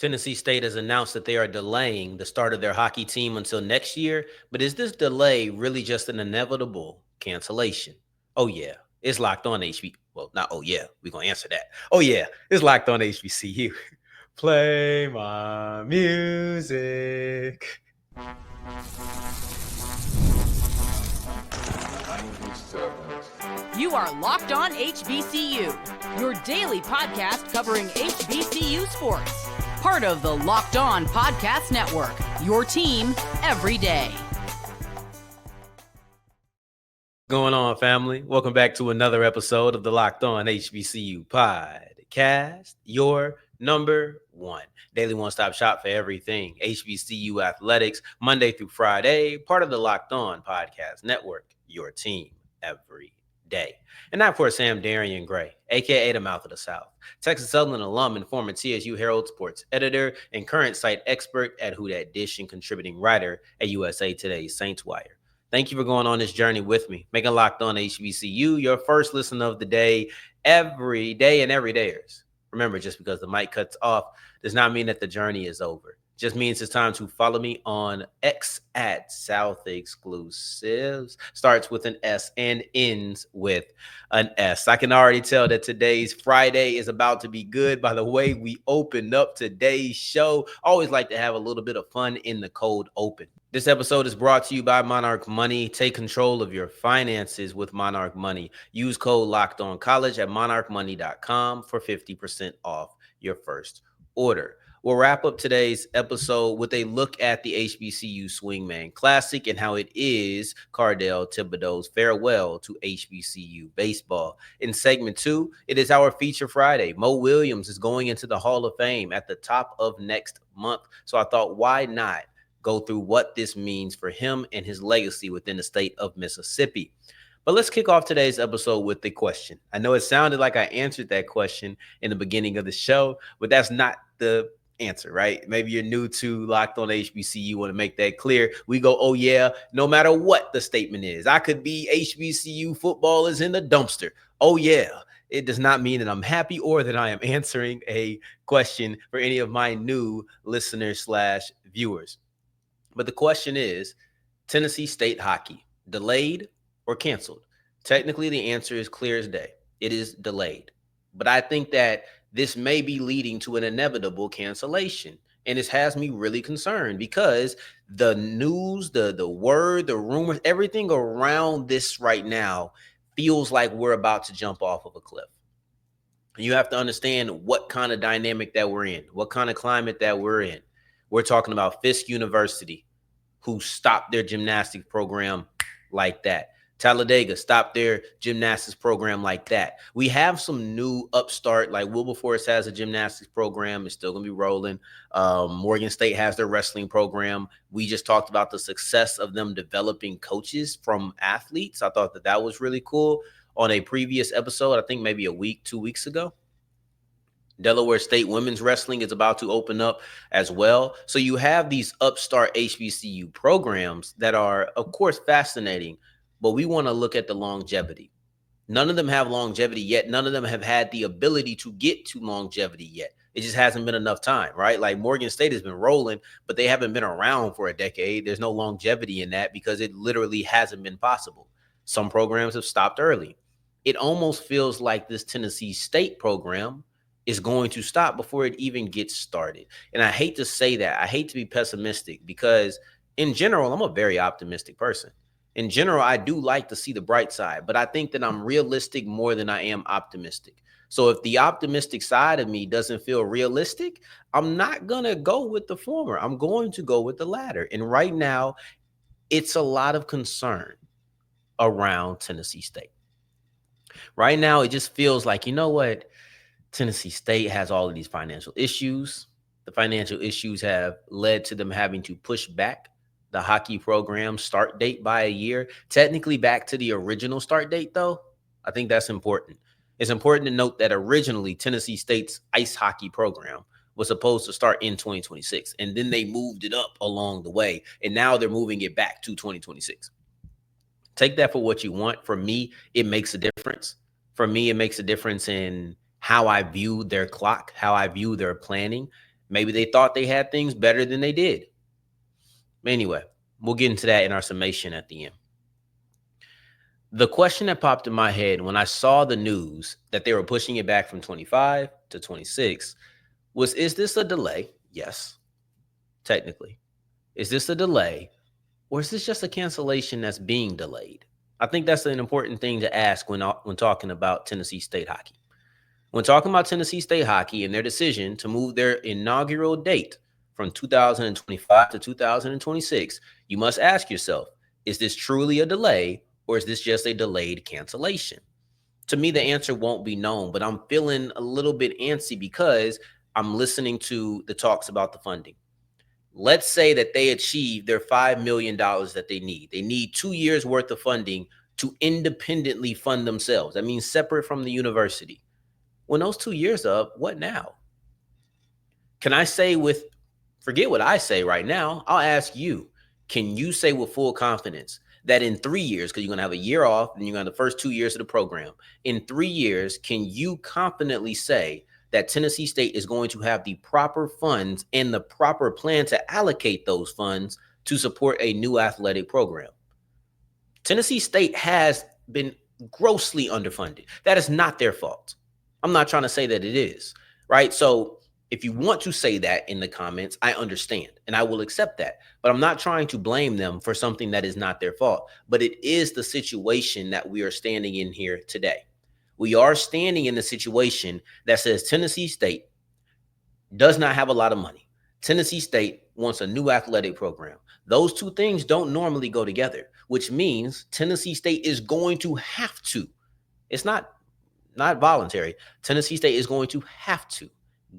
Tennessee State has announced that they are delaying the start of their hockey team until next year, but is this delay really just an inevitable cancellation? Oh yeah, it's locked on HB. Well, not oh yeah, we're gonna answer that. Oh yeah, it's locked on HBCU. Play my music. You are Locked On HBCU, your daily podcast covering HBCU sports. Part of the Locked On Podcast Network, your team every day. Going on, family? Welcome back to another episode of the Locked On HBCU podcast, your number one daily one-stop shop for everything HBCU athletics, Monday through Friday, part of the Locked On Podcast Network, your team every day. And now for Sam Darrion Gray, aka the Mouth of the South, Texas Southern alum and former TSU Herald sports editor and current site expert at Who Dat Dish and contributing writer at USA Today's Saints Wire. Thank you for going on this journey with me, making Locked On HBCU your first listen of the day, every day and every dayers. Remember, just because the mic cuts off does not mean that the journey is over. Just means it's time to follow me on X at South Exclusives. Starts with an S and ends with an S. I can already tell that today's Friday is about to be good by the way we opened up today's show. Always like to have a little bit of fun in the cold open. This episode is brought to you by Monarch Money. Take control of your finances with Monarch Money. Use code LOCKEDONCollege at monarchmoney.com for 50% off your first order. We'll wrap up today's episode with a look at the HBCU Swingman Classic and how it is Cardell Thibodeau's farewell to HBCU baseball. In segment 2, it is our feature Friday. Mo Williams is going into the Hall of Fame at the top of next month. So I thought, why not go through what this means for him and his legacy within the state of Mississippi. But let's kick off today's episode with the question. I know it sounded like I answered that question in the beginning of the show, but that's not the answer, right? Maybe you're new to Locked On HBCU. You want to make that clear. We go, oh yeah, no matter what the statement is. I could be HBCU football is in the dumpster. Oh yeah. It does not mean that I'm happy or that I am answering a question for any of my new listeners / viewers. But the question is, Tennessee State hockey, delayed or canceled? Technically, the answer is clear as day. It is delayed. But I think that this may be leading to an inevitable cancellation. And this has me really concerned because the news, the word, the rumors, everything around this right now feels like we're about to jump off of a cliff. You have to understand what kind of dynamic that we're in, what kind of climate that we're in. We're talking about Fisk University, who stopped their gymnastics program like that. Talladega stopped their gymnastics program like that. We have some new upstart, like Wilberforce has a gymnastics program. It's still going to be rolling. Morgan State has their wrestling program. We just talked about the success of them developing coaches from athletes. I thought that was really cool on a previous episode, I think maybe a week, 2 weeks ago. Delaware State women's wrestling is about to open up as well. So you have these upstart HBCU programs that are, of course, fascinating, but we want to look at the longevity. None of them have longevity yet. None of them have had the ability to get to longevity yet. It just hasn't been enough time, right? Like Morgan State has been rolling, but they haven't been around for a decade. There's no longevity in that because it literally hasn't been possible. Some programs have stopped early. It almost feels like this Tennessee State program is going to stop before it even gets started. And I hate to say that. I hate to be pessimistic because in general, I'm a very optimistic person. In general, I do like to see the bright side, but I think that I'm realistic more than I am optimistic. So if the optimistic side of me doesn't feel realistic, I'm not going to go with the former. I'm going to go with the latter. And right now, it's a lot of concern around Tennessee State. Right now, it just feels like, you know what? Tennessee State has all of these financial issues. The financial issues have led to them having to push back the hockey program start date by a year. Technically back to the original start date, though. I think that's important. It's important to note that originally Tennessee State's ice hockey program was supposed to start in 2026, and then they moved it up along the way, and now they're moving it back to 2026. Take that for what you want. For me, it makes a difference. For me, it makes a difference in how I view their clock, how I view their planning. Maybe they thought they had things better than they did. Anyway, we'll get into that in our summation at the end. The question that popped in my head when I saw the news that they were pushing it back from 25 to 26 was, is this a delay? Yes, technically. Is this a delay, or is this just a cancellation that's being delayed? I think that's an important thing to ask when talking about Tennessee State hockey. When talking about Tennessee State hockey and their decision to move their inaugural date from 2025 to 2026, you must ask yourself, is this truly a delay, or is this just a delayed cancellation? To me, the answer won't be known, but I'm feeling a little bit antsy because I'm listening to the talks about the funding. Let's say that they achieve their $5 million that they need. They need 2 years worth of funding to independently fund themselves. That means separate from the university. When those 2 years are up, what now? Can I say forget what I say right now, I'll ask you, can you say with full confidence that in 3 years, because you're going to have a year off and you're going to have the first 2 years of the program, in 3 years, can you confidently say that Tennessee State is going to have the proper funds and the proper plan to allocate those funds to support a new athletic program? Tennessee State has been grossly underfunded. That is not their fault. I'm not trying to say that it is, right? So if you want to say that in the comments, I understand and I will accept that. But I'm not trying to blame them for something that is not their fault. But it is the situation that we are standing in here today. We are standing in the situation that says Tennessee State does not have a lot of money. Tennessee State wants a new athletic program. Those two things don't normally go together, which means Tennessee State is going to have to. It's not voluntary. Tennessee State is going to have to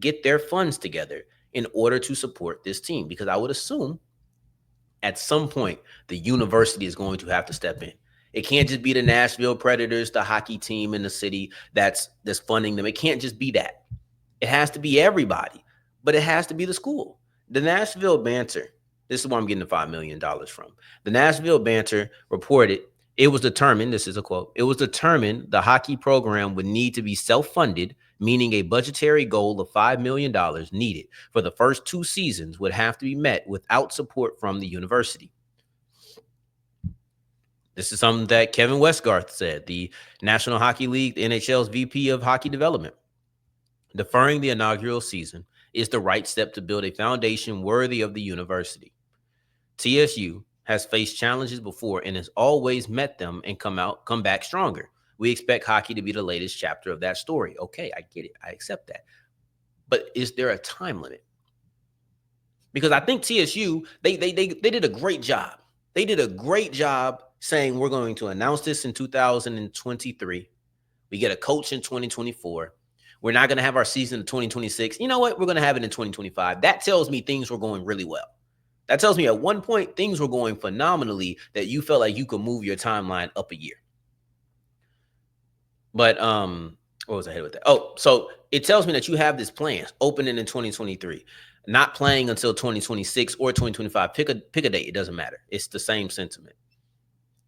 get their funds together in order to support this team, because I would assume at some point the university is going to have to step in. It can't just be the Nashville Predators, the hockey team in the city that's funding them. It can't just be that. It has to be everybody, but it has to be the school. The Nashville Banter, this is where I'm getting the $5 million from. The Nashville Banter reported it was determined, this is a quote, it was determined the hockey program would need to be self-funded, meaning a budgetary goal of $5 million needed for the first 2 seasons would have to be met without support from the university. This is something that Kevin Westgarth said, the National Hockey League, the NHL's VP of Hockey Development. Deferring the inaugural season is the right step to build a foundation worthy of the university. TSU has faced challenges before and has always met them and come back stronger. We expect hockey to be the latest chapter of that story. Okay, I get it. I accept that. But is there a time limit? Because I think TSU, they did a great job. They did a great job saying we're going to announce this in 2023. We get a coach in 2024. We're not going to have our season in 2026. You know what? We're going to have it in 2025. That tells me things were going really well. That tells me at one point things were going phenomenally that you felt like you could move your timeline up a year. But what was I headed with that? Oh, so it tells me that you have this plan opening in 2023, not playing until 2026 or 2025. Pick a date. It doesn't matter. It's the same sentiment.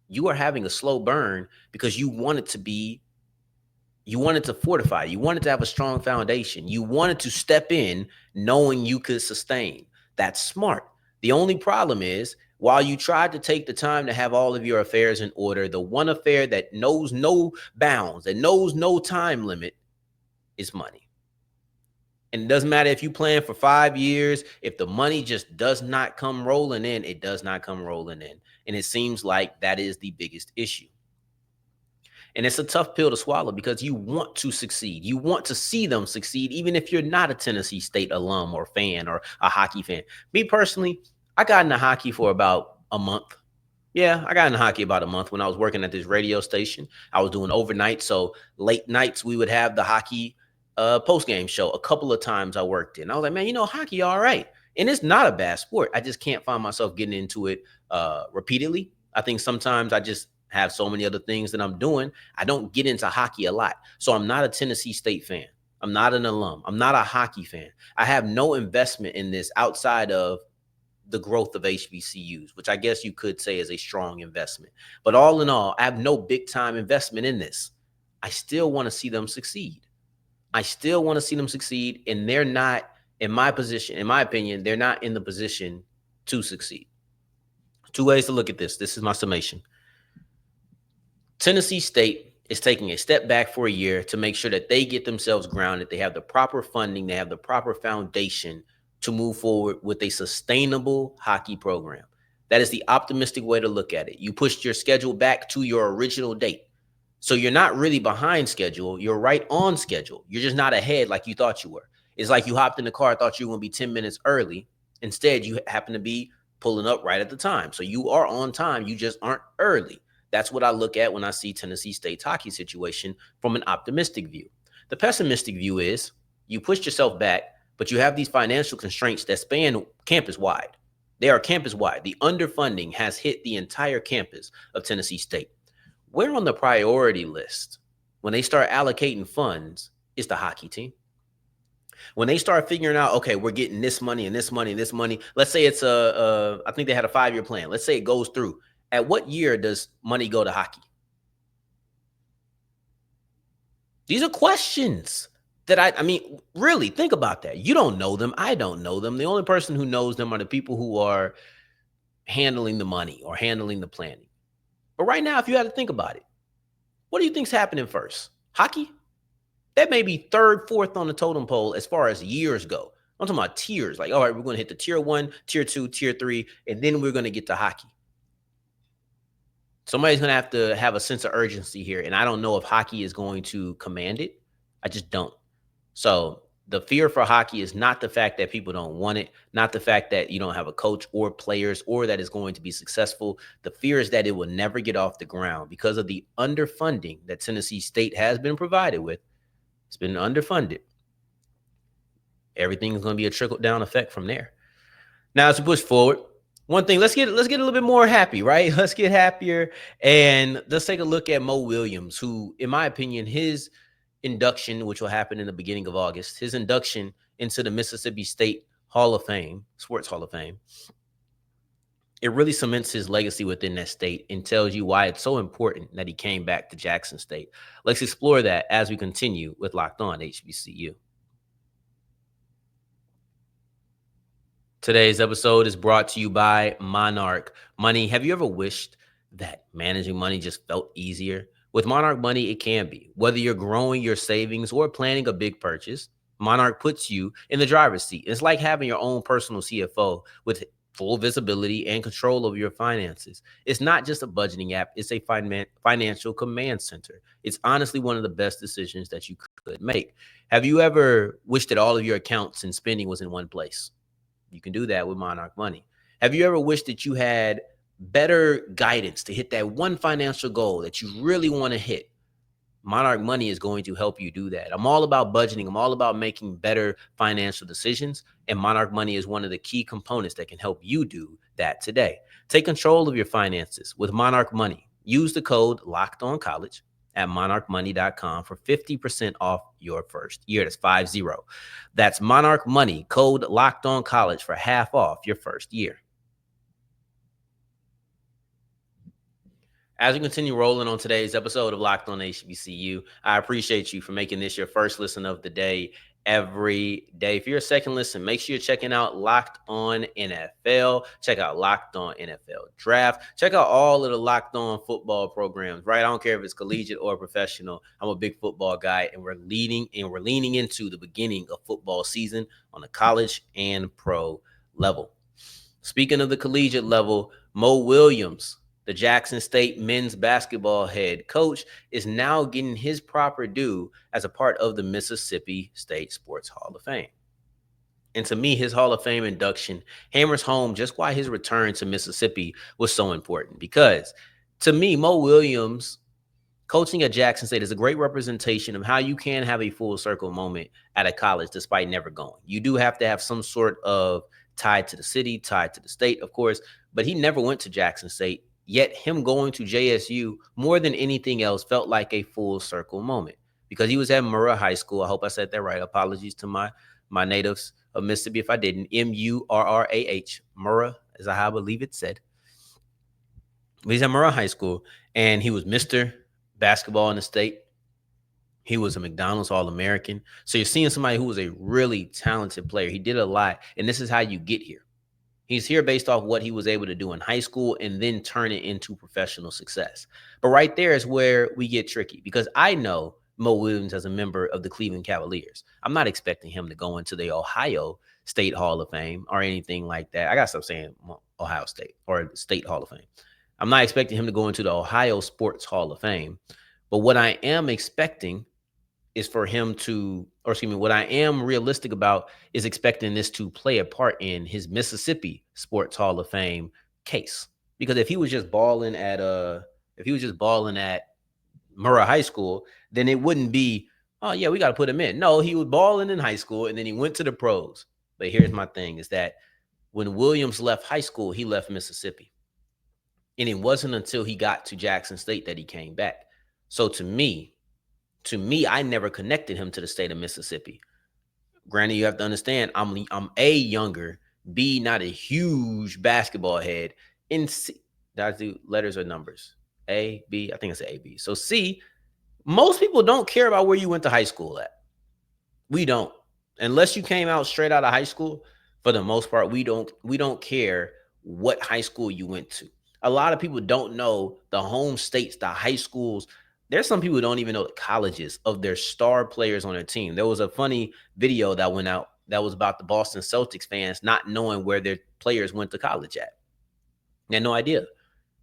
You are having a slow burn because you wanted to fortify. You wanted to have a strong foundation. You wanted to step in knowing you could sustain. That's smart. The only problem is, while you tried to take the time to have all of your affairs in order, the one affair that knows no bounds, that knows no time limit, is money. And it doesn't matter if you plan for 5 years, if the money just does not come rolling in, it does not come rolling in. And it seems like that is the biggest issue. And it's a tough pill to swallow because you want to succeed. You want to see them succeed, even if you're not a Tennessee State alum or fan or a hockey fan. Me personally, I got into hockey for about a month. Yeah, I got into hockey about a month when I was working at this radio station. I was doing overnight. So late nights, we would have the hockey post-game show. A couple of times I worked in. I was like, man, hockey, all right. And it's not a bad sport. I just can't find myself getting into it repeatedly. I think sometimes I just have so many other things that I'm doing. I don't get into hockey a lot. So I'm not a Tennessee State fan. I'm not an alum. I'm not a hockey fan. I have no investment in this outside of the growth of HBCUs, which I guess you could say is a strong investment. But all in all, I have no big time investment in this. I still want to see them succeed. And they're not in my opinion, they're not in the position to succeed. Two ways to look at this. This is my summation. Tennessee State is taking a step back for a year to make sure that they get themselves grounded. They have the proper funding. They have the proper foundation to move forward with a sustainable hockey program. That is the optimistic way to look at it. You pushed your schedule back to your original date. So you're not really behind schedule. You're right on schedule. You're just not ahead like you thought you were. It's like you hopped in the car, thought you were going to be 10 minutes early. Instead, you happen to be pulling up right at the time. So you are on time. You just aren't early. That's what I look at when I see Tennessee State's hockey situation from an optimistic view. The pessimistic view is you pushed yourself back, but you have these financial constraints that span campus wide. They are campus wide. The underfunding has hit the entire campus of Tennessee State. Where on the priority list, when they start allocating funds, is the hockey team? When they start figuring out, okay, we're getting this money and this money and this money. Let's say it's I think they had a 5-year plan. Let's say it goes through. At what year does money go to hockey? These are questions that I mean, really think about that. You don't know them. I don't know them. The only person who knows them are the people who are handling the money or handling the planning. But right now, if you had to think about it, what do you think's happening first? Hockey? That may be third, fourth on the totem pole as far as years go. I'm talking about tiers. Like, all right, we're going to hit the tier 1, tier 2, tier 3, and then we're going to get to hockey. Somebody's going to have a sense of urgency here, and I don't know if hockey is going to command it. I just don't. So the fear for hockey is not the fact that people don't want it, not the fact that you don't have a coach or players or that it's going to be successful. The fear is that it will never get off the ground because of the underfunding that Tennessee State has been provided with. It's been underfunded. Everything is going to be a trickle-down effect from there. Now, as we push forward, one thing, let's get a little bit more happy, right? Let's get happier, and let's take a look at Mo Williams, who, in my opinion, his induction, which will happen in the beginning of August, his induction into the Mississippi State Hall of Fame, Sports Hall of Fame, it really cements his legacy within that state and tells you why it's so important that he came back to Jackson State. Let's explore that as we continue with Locked On HBCU. Today's episode is brought to you by Monarch Money. Have you ever wished that managing money just felt easier? With Monarch Money, it can be. Whether you're growing your savings or planning a big purchase, Monarch puts you in the driver's seat. It's like having your own personal CFO with full visibility and control over your finances. It's not just a budgeting app. It's a financial command center. It's honestly one of the best decisions that you could make. Have you ever wished that all of your accounts and spending was in one place? You can do that with Monarch Money. Have you ever wished that you had better guidance to hit that one financial goal that you really want to hit? Monarch Money is going to help you do that. I'm all about budgeting. I'm all about making better financial decisions. And Monarch Money is one of the key components that can help you do that today. Take control of your finances with Monarch Money. Use the code LOCKEDONCollege at monarchmoney.com for 50% off your first year. That's 50. That's Monarch Money, code LOCKEDONCollege for half off your first year. As we continue rolling on today's episode of Locked On HBCU, I appreciate you for making this your first listen of the day every day. If you're a second listen, make sure you're checking out Locked On NFL. Check out Locked On NFL Draft. Check out all of the Locked On football programs, right? I don't care if it's collegiate or professional. I'm a big football guy, and we're leaning into the beginning of football season on the college and pro level. Speaking of the collegiate level, Mo Williams, the Jackson State men's basketball head coach, is now getting his proper due as a part of the Mississippi State Sports Hall of Fame. And to me, his Hall of Fame induction hammers home just why his return to Mississippi was so important. Because to me, Mo Williams coaching at Jackson State is a great representation of how you can have a full circle moment at a college despite never going. You do have to have some sort of tie to the city, tied to the state, of course, but he never went to Jackson State. Yet him going to JSU more than anything else felt like a full circle moment because he was at Murrah High School. I hope I said that right. Apologies to my natives of Mississippi if I didn't. Murrah, Murrah, as I believe it said. But he's at Murrah High School, and he was Mr. Basketball in the state. He was a McDonald's All-American. So you're seeing somebody who was a really talented player. He did a lot, and this is how you get here. He's here based off what he was able to do in high school and then turn it into professional success. But right there is where we get tricky, because I know Mo Williams as a member of the Cleveland Cavaliers. I'm not expecting him to go into the Ohio State Hall of Fame or anything like that. I got to stop saying Ohio State or State Hall of Fame. I'm not expecting him to go into the Ohio Sports Hall of Fame. But what I am expecting is for him to, or excuse me, what I am realistic about is expecting this to play a part in his Mississippi Sports Hall of Fame case. Because if he was just balling at Murrah High School, then it wouldn't be, oh yeah, we got to put him in. No, he was balling in high school and then he went to the pros. But here's my thing is that when Williams left high school, he left Mississippi. And it wasn't until he got to Jackson State that he came back. So to me, I never connected him to the state of Mississippi. Granted, you have to understand, I'm A, younger, B, not a huge basketball head, and C, did I do letters or numbers? A, B, I think it's A, B. So C, most people don't care about where you went to high school at. We don't. Unless you came out straight out of high school, for the most part, we don't care what high school you went to. A lot of people don't know the home states, the high schools. There's some people who don't even know the colleges of their star players on their team. There was a funny video that went out that was about the Boston Celtics fans not knowing where their players went to college at. They had no idea.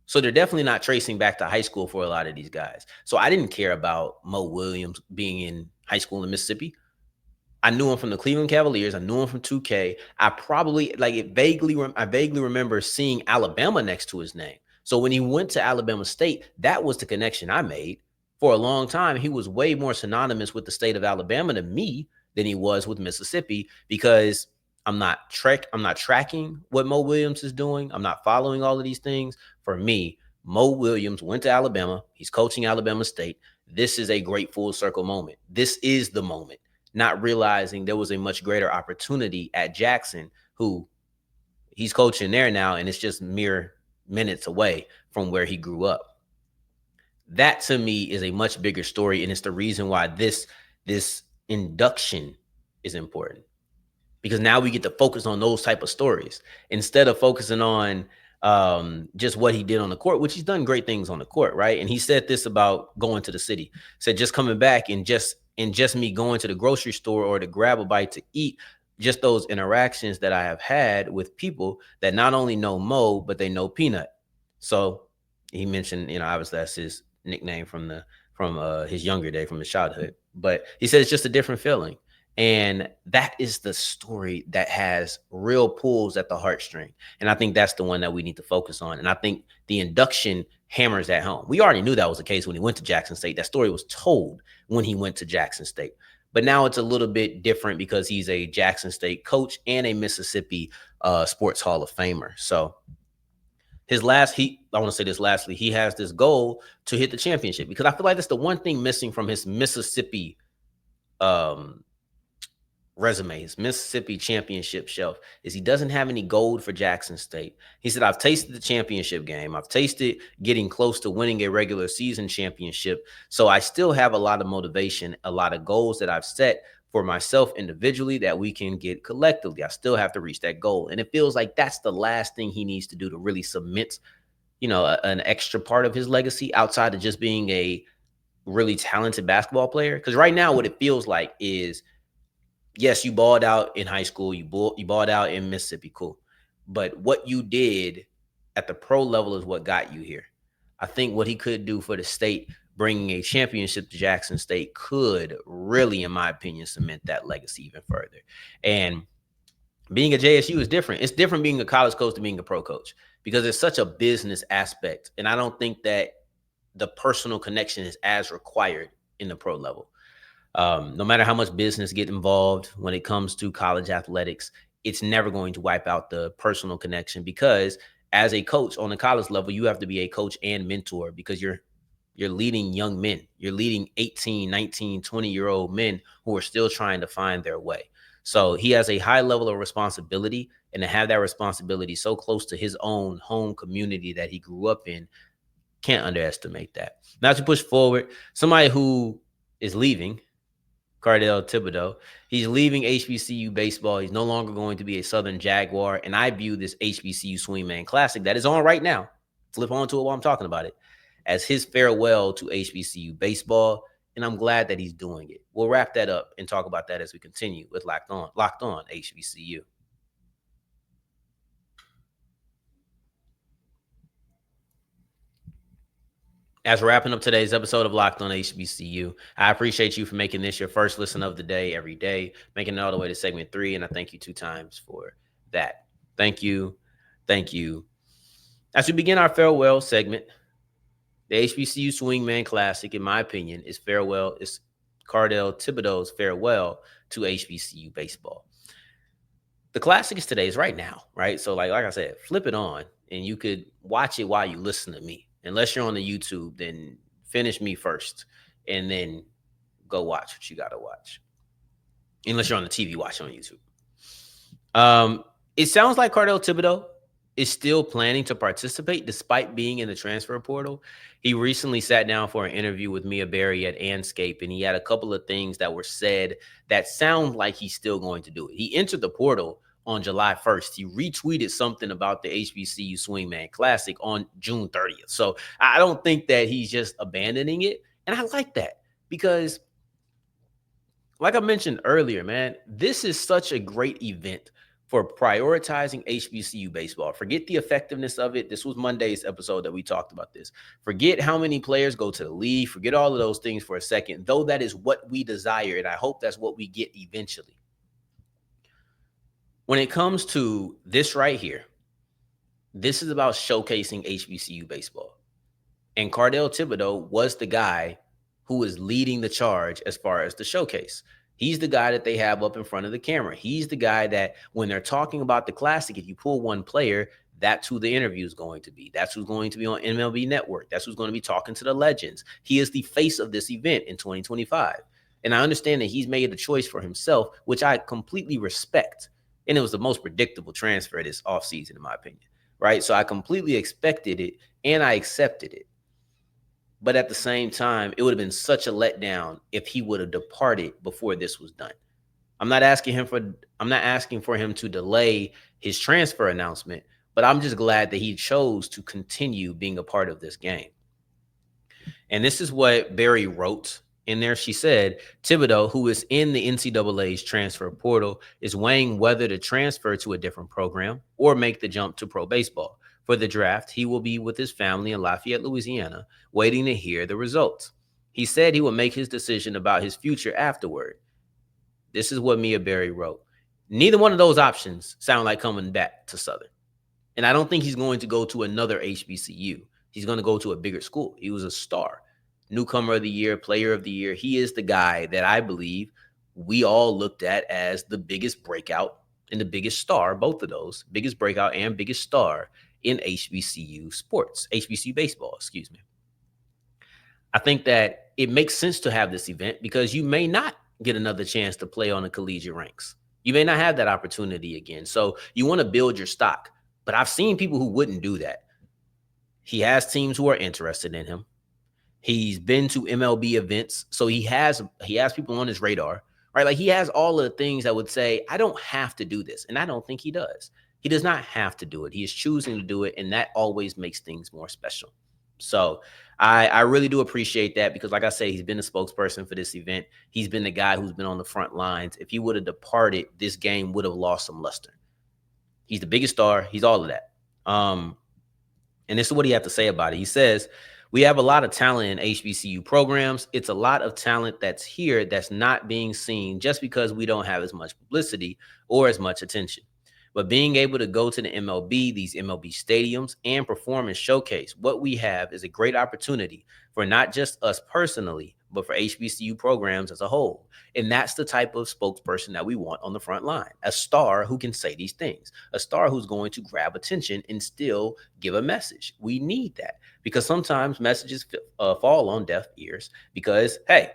So they're definitely not tracing back to high school for a lot of these guys. So I didn't care about Mo Williams being in high school in Mississippi. I knew him from the Cleveland Cavaliers. I knew him from 2K. I vaguely remember seeing Alabama next to his name. So when he went to Alabama State, that was the connection I made. For a long time, he was way more synonymous with the state of Alabama to me than he was with Mississippi, because I'm not tracking what Mo Williams is doing. I'm not following all of these things. For me, Mo Williams went to Alabama. He's coaching Alabama State. This is a great full circle moment. This is the moment. Not realizing there was a much greater opportunity at Jackson, who he's coaching there now, and it's just mere minutes away from where he grew up. That to me is a much bigger story, and it's the reason why this induction is important, because now we get to focus on those type of stories instead of focusing on just what he did on the court, which he's done great things on the court, right? And he said this about going to the city, said just coming back and just me going to the grocery store or to grab a bite to eat, just those interactions that I have had with people that not only know Mo, but they know Peanut. So he mentioned, obviously that's his nickname from his younger day, from his childhood. But he said it's just a different feeling. And that is the story that has real pulls at the heartstring. And I think that's the one that we need to focus on. And I think the induction hammers that home. We already knew that was the case when he went to Jackson State. That story was told when he went to Jackson State. But now it's a little bit different because he's a Jackson State coach and a Mississippi Sports Hall of Famer. So I want to say this lastly, he has this goal to hit the championship, because I feel like that's the one thing missing from his Mississippi resume, his Mississippi championship shelf, is he doesn't have any gold for Jackson State. He said, I've tasted the championship game. I've tasted getting close to winning a regular season championship. So I still have a lot of motivation, a lot of goals that I've set for myself individually that we can get collectively. I still have to reach that goal. And it feels like that's the last thing he needs to do to really cement, an extra part of his legacy outside of just being a really talented basketball player. Because right now what it feels like is, yes, you balled out in high school, you balled out in Mississippi, cool. But what you did at the pro level is what got you here. I think what he could do for the state, bringing a championship to Jackson State, could really, in my opinion, cement that legacy even further. And being a JSU is different. It's different being a college coach than being a pro coach, because it's such a business aspect. And I don't think that the personal connection is as required in the pro level. No matter how much business get involved when it comes to college athletics, it's never going to wipe out the personal connection, because as a coach on the college level, you have to be a coach and mentor, because you're leading young men. You're leading 18, 19, 20-year-old men who are still trying to find their way. So he has a high level of responsibility, and to have that responsibility so close to his own home community that he grew up in, can't underestimate that. Now to push forward, somebody who is leaving. Cardell Thibodeau. He's leaving HBCU baseball. He's no longer going to be a Southern Jaguar. And I view this HBCU Swingman Classic that is on right now, flip on to it while I'm talking about it, as his farewell to HBCU baseball. And I'm glad that he's doing it. We'll wrap that up and talk about that as we continue with Locked On HBCU. As we're wrapping up today's episode of Locked On HBCU, I appreciate you for making this your first listen of the day every day, making it all the way to segment 3, and I thank you 2 times for that. Thank you. Thank you. As we begin our farewell segment, the HBCU Swingman Classic, in my opinion, is Cardell Thibodeau's farewell to HBCU baseball. The Classic is today, is right now, right? So like I said, flip it on, and you could watch it while you listen to me. Unless you're on the YouTube, then finish me first and then go watch what you got to watch. Unless you're on the TV, watch on YouTube. It sounds like Cardell Thibodeau is still planning to participate despite being in the transfer portal. He recently sat down for an interview with Mia Berry at Anscape, and he had a couple of things that were said that sound like he's still going to do it. He entered the portal on July 1st. He retweeted something about the HBCU Swingman Classic on June 30th. So I don't think that he's just abandoning it. And I like that because, like I mentioned earlier, man, this is such a great event for prioritizing HBCU baseball. Forget the effectiveness of it. This was Monday's episode that we talked about this. Forget how many players go to the league. Forget all of those things for a second, though that is what we desire. And I hope that's what we get eventually. When it comes to this right here, this is about showcasing HBCU baseball. And Cardell Thibodeau was the guy who is leading the charge as far as the showcase. He's the guy that they have up in front of the camera. He's the guy that when they're talking about the Classic, if you pull one player, that's who the interview is going to be. That's who's going to be on MLB Network. That's who's going to be talking to the legends. He is the face of this event in 2025. And I understand that he's made a choice for himself, which I completely respect. And it was the most predictable transfer this offseason, in my opinion, right? So I completely expected it and I accepted it. But at the same time, it would have been such a letdown if he would have departed before this was done. I'm not asking for him to delay his transfer announcement, but I'm just glad that he chose to continue being a part of this game. And this is what Berry wrote in there. She said, Thibodeau, who is in the NCAA's transfer portal, is weighing whether to transfer to a different program or make the jump to pro baseball. For the draft, he will be with his family in Lafayette, Louisiana, waiting to hear the results. He said he will make his decision about his future afterward. This is what Mia Berry wrote. Neither one of those options sound like coming back to Southern. And I don't think he's going to go to another HBCU. He's going to go to a bigger school. He was a star. Newcomer of the year, player of the year. He is the guy that I believe we all looked at as the biggest breakout and the biggest star, both of those, biggest breakout and biggest star in HBCU sports, HBCU baseball, excuse me. I think that it makes sense to have this event because you may not get another chance to play on the collegiate ranks. You may not have that opportunity again. So you want to build your stock. But I've seen people who wouldn't do that. He has teams who are interested in him. He's been to MLB events. So he has people on his radar, right? Like he has all of the things that would say, I don't have to do this. And I don't think he does. He does not have to do it. He is choosing to do it. And that always makes things more special. So I really do appreciate that because like I said, he's been a spokesperson for this event. He's been the guy who's been on the front lines. If he would have departed, this game would have lost some luster. He's the biggest star. He's all of that. And this is what he had to say about it. He says, we have a lot of talent in HBCU programs. It's a lot of talent that's here that's not being seen just because we don't have as much publicity or as much attention. But being able to go to the MLB, these MLB stadiums, and perform and showcase what we have is a great opportunity for not just us personally, but for HBCU programs as a whole. And that's the type of spokesperson that we want on the front line. A star who can say these things. A star who's going to grab attention and still give a message. We need that because sometimes messages fall on deaf ears because, hey,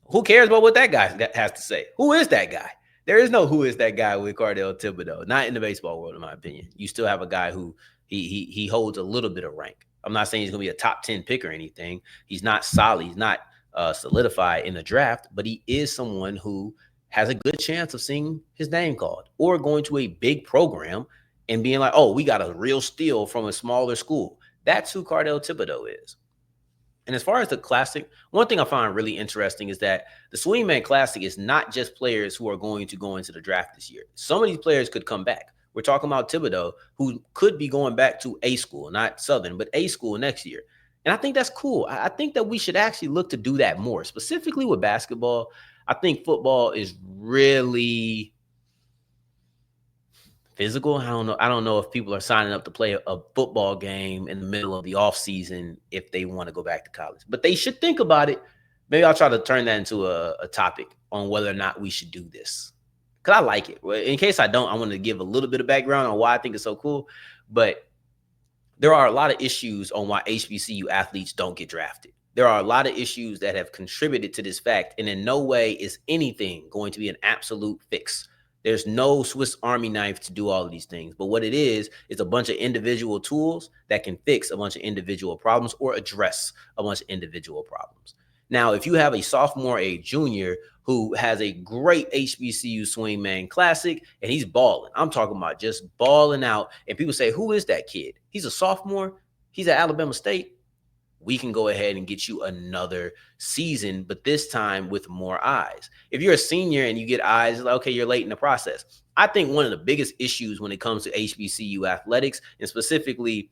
who cares about what that guy has to say? Who is that guy? There is no who is that guy with Cardell Tibido. Not in the baseball world, in my opinion. You still have a guy who he holds a little bit of rank. I'm not saying he's going to be a top 10 pick or anything. He's not solid. He's not solidify in the draft, but he is someone who has a good chance of seeing his name called or going to a big program and being like, oh, we got a real steal from a smaller school. That's who Cardell Thibodeau is. And as far as the Classic, one thing I find really interesting is that the Swingman Classic is not just players who are going to go into the draft this year. Some of these players could come back. We're talking about Thibodeau, who could be going back to A school, not Southern, but A school next year. And I think that's cool. I think that we should actually look to do that more, specifically with basketball. I think football is really physical. I don't know if people are signing up to play a football game in the middle of the off season if they want to go back to college, but they should think about it. Maybe I'll try to turn that into a topic on whether or not we should do this, because I like it. In case I don't, I want to give a little bit of background on why I think it's so cool. But there are a lot of issues on why HBCU athletes don't get drafted. There are a lot of issues that have contributed to this fact, and in no way is anything going to be an absolute fix. There's no Swiss Army knife to do all of these things. But what it is a bunch of individual tools that can fix a bunch of individual problems or address a bunch of individual problems. Now, if you have a sophomore, a junior who has a great HBCU Swingman Classic and he's balling, I'm talking about just balling out, and people say, who is that kid? He's a sophomore. He's at Alabama State. We can go ahead and get you another season, but this time with more eyes. If you're a senior and you get eyes, like, okay, you're late in the process. I think one of the biggest issues when it comes to HBCU athletics, and specifically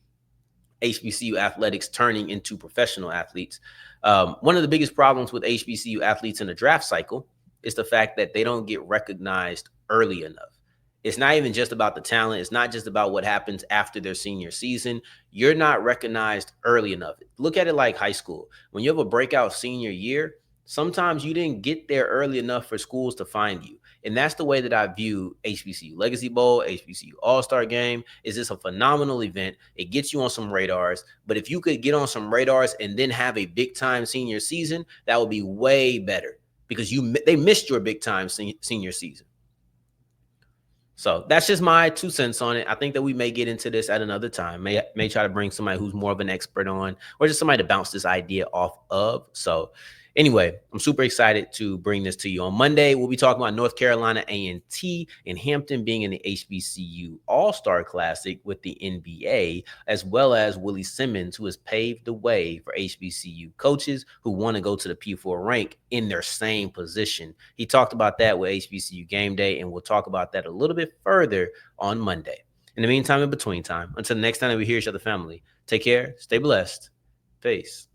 HBCU athletics turning into professional athletes, one of the biggest problems with HBCU athletes in the draft cycle is the fact that they don't get recognized early enough. It's not even just about the talent. It's not just about what happens after their senior season. You're not recognized early enough. Look at it like high school. When you have a breakout senior year, sometimes you didn't get there early enough for schools to find you. And that's the way that I view HBCU Legacy Bowl, HBCU All-Star Game. Is this a phenomenal event? It gets you on some radars. But if you could get on some radars and then have a big-time senior season, that would be way better, because they missed your big-time senior season. So that's just my 2 cents on it. I think that we may get into this at another time. May try to bring somebody who's more of an expert on, or just somebody to bounce this idea off of. So anyway, I'm super excited to bring this to you. On Monday, we'll be talking about North Carolina A&T and Hampton being in the HBCU All-Star Classic with the NBA, as well as Willie Simmons, who has paved the way for HBCU coaches who want to go to the P4 rank in their same position. He talked about that with HBCU Game Day, and we'll talk about that a little bit further on Monday. In the meantime, in between time, until the next time that we hear each other, family, take care, stay blessed, peace.